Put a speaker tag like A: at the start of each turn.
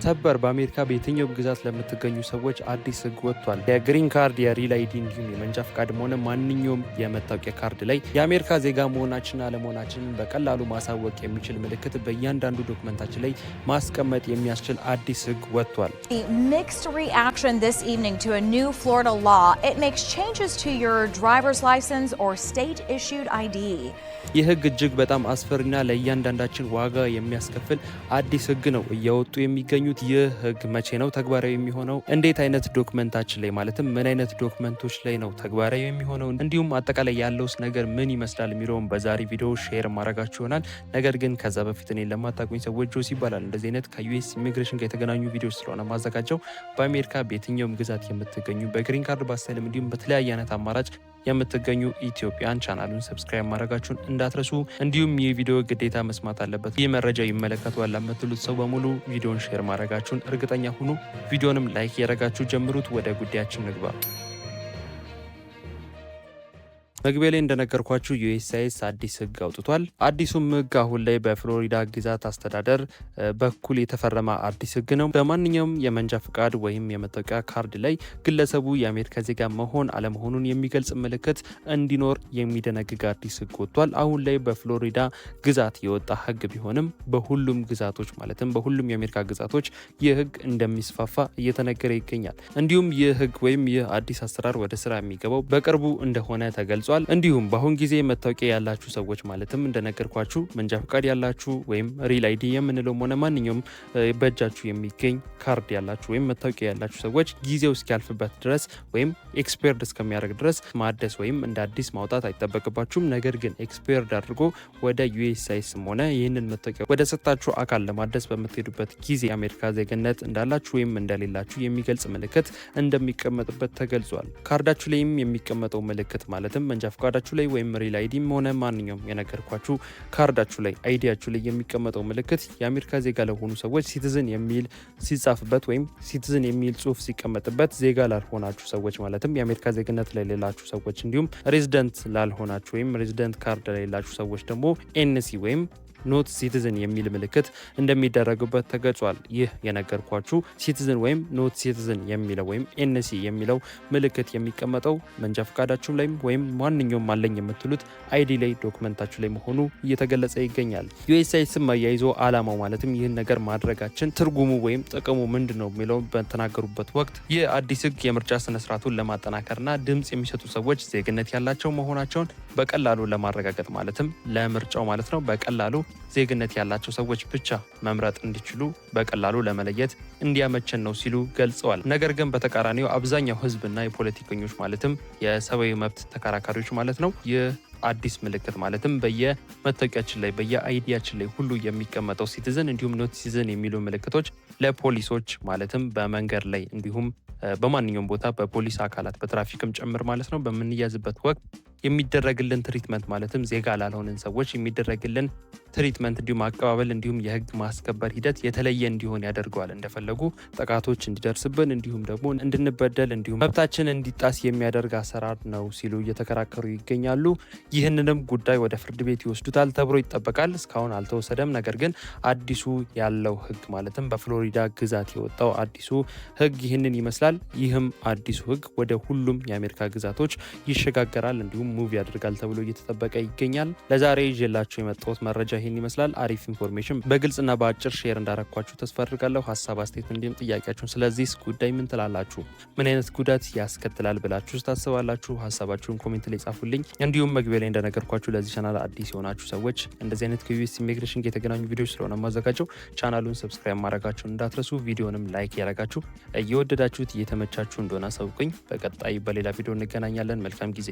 A: ሰበር በአሜሪካ በየትኛውም ግዛት ለምትገኙ ሰዎች አዲስ ህግ ወጥቷል። የግሪን ካርድ፣ የሪል አይዲ እንዲሁም የመንጃ ፈቃድ ሆነ ማንኛውም የመታወቂያ ካርድ ላይ የአሜሪካ ዜጋ መሆናችንና አለመሆናችንን በቀላሉ ማሳወቅ የሚችል ምልክት በእያንዳንዱ ዶክመንታችን ላይ ማስቀመጥ የሚያስችል አዲስ ህግ ወጥቷል።
B: Mixed reaction this evening to a new Florida law. It makes changes to your driver's license or state issued ID.
A: ይህ ህግ እጅግ በጣም አስፈሪና ለእያንዳንዳችን ዋጋ የሚያስከፍል አዲስ ህግ ነው እያወጡ የሚገኙት። ይህ ህግ መቼ ነው ተግባራዊ የሚሆነው? እንዴት አይነት ዶክመንታችን ላይ ማለትም ምን አይነት ዶክመንቶች ላይ ነው ተግባራዊ የሚሆነው? እንዲሁም አጠቃላይ ያለውስ ነገር ምን ይመስላል የሚለውን በዛሬ ቪዲዮ ሼር ማድረጋችሁ ይሆናል። ነገር ግን ከዛ በፊት እኔ ለማታውቁኝ ሰዎች ጆስ ይባላል። እንደዚህ አይነት ከዩኤስ ኢሚግሬሽን ጋር የተገናኙ ቪዲዮዎች ስለሆነ ማዘጋጀው በአሜሪካ በየትኛውም ግዛት የምትገኙ በግሪን ካርድ ባሳይልም እንዲሁም በተለያየ አይነት አማራጭ የምትገኙ ኢትዮጵያን ቻናሉን ሰብስክራይብ ማድረጋችሁን እንዳትረሱ። እንዲሁም ይህ ቪዲዮ ግዴታ መስማት አለበት፣ ይህ መረጃ ይመለከተዋል ለምትሉት ሰው በሙሉ ቪዲዮን ሼር ማድረጋችሁን እርግጠኛ ሁኑ። ቪዲዮንም ላይክ ያደረጋችሁ ጀምሩት። ወደ ጉዳያችን ንግባ። መግቢያ ላይ እንደነገርኳችሁ ዩኤስሲአይኤስ አዲስ ህግ አውጥቷል። አዲሱም ህግ አሁን ላይ በፍሎሪዳ ግዛት አስተዳደር በኩል የተፈረመ አዲስ ህግ ነው። በማንኛውም የመንጃ ፍቃድ ወይም የመታወቂያ ካርድ ላይ ግለሰቡ የአሜሪካ ዜጋ መሆን አለመሆኑን የሚገልጽ ምልክት እንዲኖር የሚደነግግ አዲስ ህግ ወጥቷል። አሁን ላይ በፍሎሪዳ ግዛት የወጣ ህግ ቢሆንም በሁሉም ግዛቶች ማለትም በሁሉም የአሜሪካ ግዛቶች ይህ ህግ እንደሚስፋፋ እየተነገረ ይገኛል። እንዲሁም ይህ ህግ ወይም ይህ አዲስ አሰራር ወደ ስራ የሚገባው በቅርቡ እንደሆነ ተገልጿል። እንዲሁም በአሁን ጊዜ መታወቂያ ያላችሁ ሰዎች ማለትም እንደነገርኳችሁ መንጃ ፈቃድ ያላችሁ ወይም ሪል አይዲ የምንለው ሆነ ማንኛውም በእጃችሁ የሚገኝ ካርድ ያላችሁ ወይም መታወቂያ ያላችሁ ሰዎች ጊዜው እስኪያልፍበት ድረስ ወይም ኤክስፓየርድ እስከሚያደርግ ድረስ ማደስ ወይም እንደ አዲስ ማውጣት አይጠበቅባችሁም። ነገር ግን ኤክስፓየርድ አድርጎ ወደ ዩኤስሲአይኤስም ሆነ ይህንን መታወቂያ ወደ ሰጣችሁ አካል ለማደስ በምትሄዱበት ጊዜ የአሜሪካ ዜግነት እንዳላችሁ ወይም እንደሌላችሁ የሚገልጽ ምልክት እንደሚቀመጥበት ተገልጿል። ካርዳችሁ ላይም የሚቀመጠው ምልክት ማለትም መንጃ ፈቃዳችሁ ላይ ወይም ሪል አይዲም ሆነ ማንኛውም የነገርኳችሁ ካርዳችሁ ላይ አይዲያችሁ ላይ የሚቀመጠው ምልክት የአሜሪካ ዜጋ ለሆኑ ሰዎች ሲቲዝን የሚል ሲጻፍበት ወይም ሲቲዝን የሚል ጽሁፍ ሲቀመጥበት፣ ዜጋ ላልሆናችሁ ሰዎች ማለትም የአሜሪካ ዜግነት ላይ ሌላችሁ ሰዎች እንዲሁም ሬዚደንት ላልሆናችሁ ወይም ሬዚደንት ካርድ ላይ ሌላችሁ ሰዎች ደግሞ ኤንሲ ወይም ኖት ሲቲዝን የሚል ምልክት እንደሚደረግበት ተገልጿል። ይህ የነገርኳችሁ ሲቲዝን ወይም ኖት ሲቲዝን የሚለው ወይም ኤንሲ የሚለው ምልክት የሚቀመጠው መንጃ ፈቃዳችሁ ላይ ወይም ማንኛውም አለኝ የምትሉት አይዲ ላይ ዶክመንታችሁ ላይ መሆኑ እየተገለጸ ይገኛል። ዩኤስሲአይኤስም አያይዞ አላማው ማለትም ይህን ነገር ማድረጋችን ትርጉሙ ወይም ጥቅሙ ምንድን ነው የሚለው በተናገሩበት ወቅት ይህ አዲስ ህግ የምርጫ ስነስርዓቱን ለማጠናከርና ድምጽ የሚሰጡ ሰዎች ዜግነት ያላቸው መሆናቸውን በቀላሉ ለማረጋገጥ ማለትም ለምርጫው ማለት ነው በቀላሉ ዜግነት ያላቸው ሰዎች ብቻ መምረጥ እንዲችሉ በቀላሉ ለመለየት እንዲያመቸን ነው ሲሉ ገልጸዋል። ነገር ግን በተቃራኒው አብዛኛው ህዝብና የፖለቲከኞች ማለትም የሰብአዊ መብት ተከራካሪዎች ማለት ነው ይህ አዲስ ምልክት ማለትም በየመታወቂያችን ላይ በየአይዲያችን ላይ ሁሉ የሚቀመጠው ሲቲዝን እንዲሁም ኖት ሲቲዝን የሚሉ ምልክቶች ለፖሊሶች ማለትም በመንገድ ላይ እንዲሁም በማንኛውም ቦታ በፖሊስ አካላት በትራፊክም ጭምር ማለት ነው በምንያዝበት ወቅት የሚደረግልን ትሪትመንት ማለትም ዜጋ ላልሆንን ሰዎች የሚደረግልን ትሪትመንት እንዲሁም አቀባበል እንዲሁም የህግ ማስከበር ሂደት የተለየ እንዲሆን ያደርገዋል። እንደፈለጉ ጥቃቶች እንዲደርስብን እንዲሁም ደግሞ እንድንበደል እንዲሁም መብታችን እንዲጣስ የሚያደርግ አሰራር ነው ሲሉ እየተከራከሩ ይገኛሉ። ይህንንም ጉዳይ ወደ ፍርድ ቤት ይወስዱታል ተብሎ ይጠበቃል። እስካሁን አልተወሰደም። ነገር ግን አዲሱ ያለው ህግ ማለትም በፍሎሪዳ ግዛት የወጣው አዲሱ ህግ ይህንን ይመስላል። ይህም አዲሱ ህግ ወደ ሁሉም የአሜሪካ ግዛቶች ይሸጋገራል እንዲሁም ሙቭ ያደርጋል ተብሎ እየተጠበቀ ይገኛል። ለዛሬ ይዤላችሁ የመጣሁት መረጃ ይህን ይመስላል። አሪፍ ኢንፎርሜሽን በግልጽና በአጭር ሼር እንዳረኳችሁ ተስፋ አድርጋለሁ። ሀሳብ አስተያየት እንዲሁም ጥያቄያችሁን ስለዚህ ጉዳይ ምን ትላላችሁ? ምን አይነት ጉዳት ያስከትላል ብላችሁ ታስባላችሁ? ሀሳባችሁን ኮሜንት ላይ ጻፉልኝ። እንዲሁም መግቢያ ላይ እንደነገርኳችሁ ለዚህ ቻናል አዲስ የሆናችሁ ሰዎች እንደዚህ አይነት ከዩኤስ ኢሚግሬሽን ጋር የተገናኙ ቪዲዮዎች ስለሆነ ማዘጋጀው ቻናሉን ሰብስክራይብ ማድረጋችሁን እንዳትረሱ። ቪዲዮንም ላይክ ያደረጋችሁ እየወደዳችሁት እየተመቻችሁ እንደሆነ አሳውቁኝ። በቀጣይ በሌላ ቪዲዮ እንገናኛለን። መልካም ጊዜ